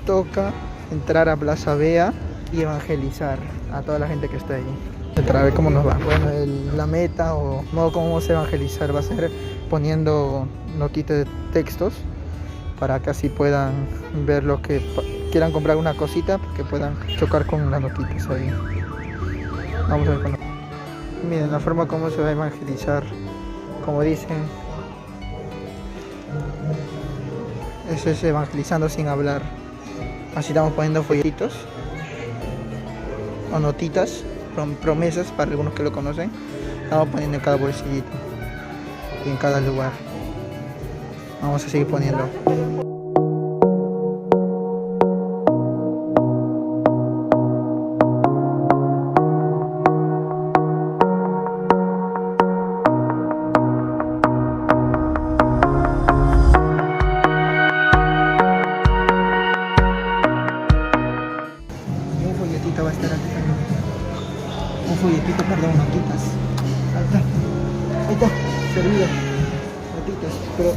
toca entrar a Plaza Vea y evangelizar a toda la gente que está ahí. Para ver cómo nos va. Bueno, la meta o modo cómo vamos a evangelizar va a ser poniendo notitas de textos para que así puedan ver lo que quieran comprar una cosita, que puedan chocar con las notitas ahí. Vamos a ver cómo. Miren la forma como se va a evangelizar, como dicen, eso es evangelizando sin hablar. Así estamos poniendo folletitos o notitas, promesas para algunos que lo conocen. Estamos poniendo en cada bolsillito y en cada lugar. Vamos a seguir poniendo. Un folletito va a estar aquí también. Un folletito, perdón, notitas. Ahí está, servido. Notitas, pero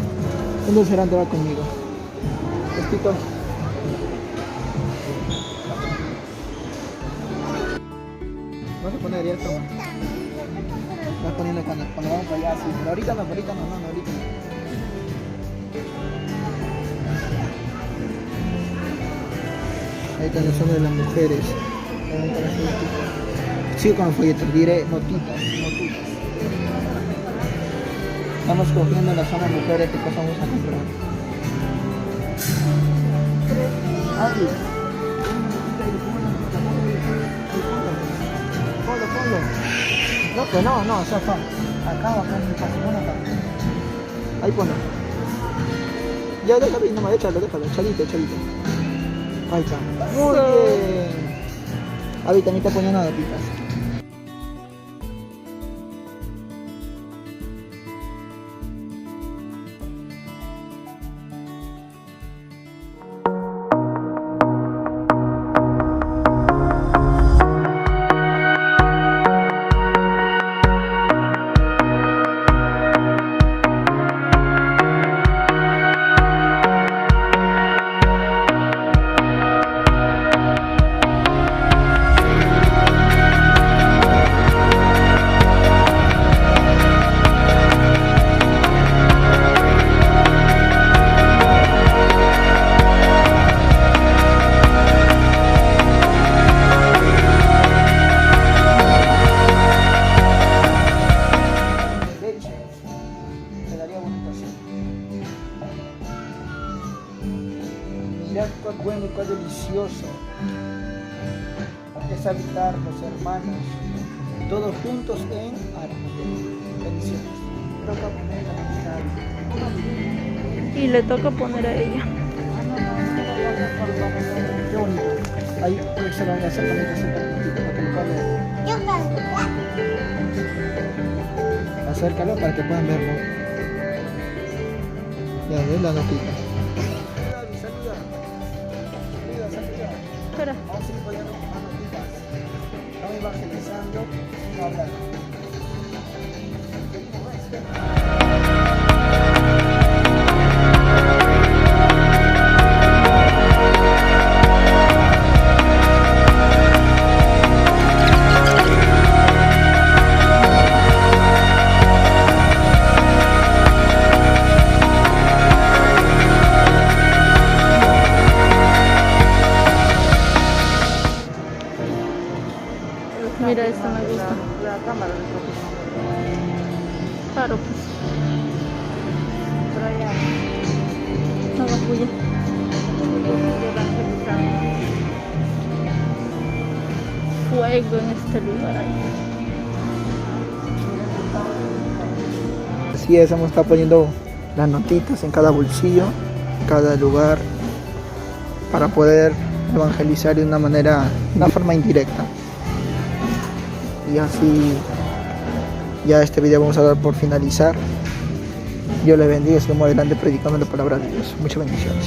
un dulcerante va conmigo. Tostito. Vas a poner ya, toma. Vas poniendo cuando vamos para allá, sí. Pero ahorita no, ahorita no. Ahí está la zona de las mujeres. Sigo con los folletos, diré notitas. Estamos cogiendo en la zona de mujeres qué cosa vamos a comprar. Adi. Ponlo. No, que no, o sea, acá en el pasimón acá. Ahí ponlo. Ya déjalo, nomás, échalo, chalito. Ahí está. Muy bien. Ahí también está poniendo notitas. Mirad cuán bueno y cuán delicioso es habitar los hermanos, todos juntos en armonía. Bendiciones. Toca poner la Y le toca poner a ella. Qué bonito. Ahí se lo voy a hacer para que lo puedan ver. Acércalo para que puedan verlo. Ya ves la notita. Espera. Vamos a ir poniendo más notitas. Estamos evangelizando sin hablar. Mira, esta me gusta. La cámara de Claro, pues. por allá. No va bulla. Fuego en este lugar ahí. Así es, hemos estado poniendo las notitas en cada bolsillo, en cada lugar, para poder evangelizar de una forma indirecta. Y así ya este video vamos a dar por finalizar. Dios les bendiga, sigamos adelante predicando la palabra de Dios. Muchas bendiciones.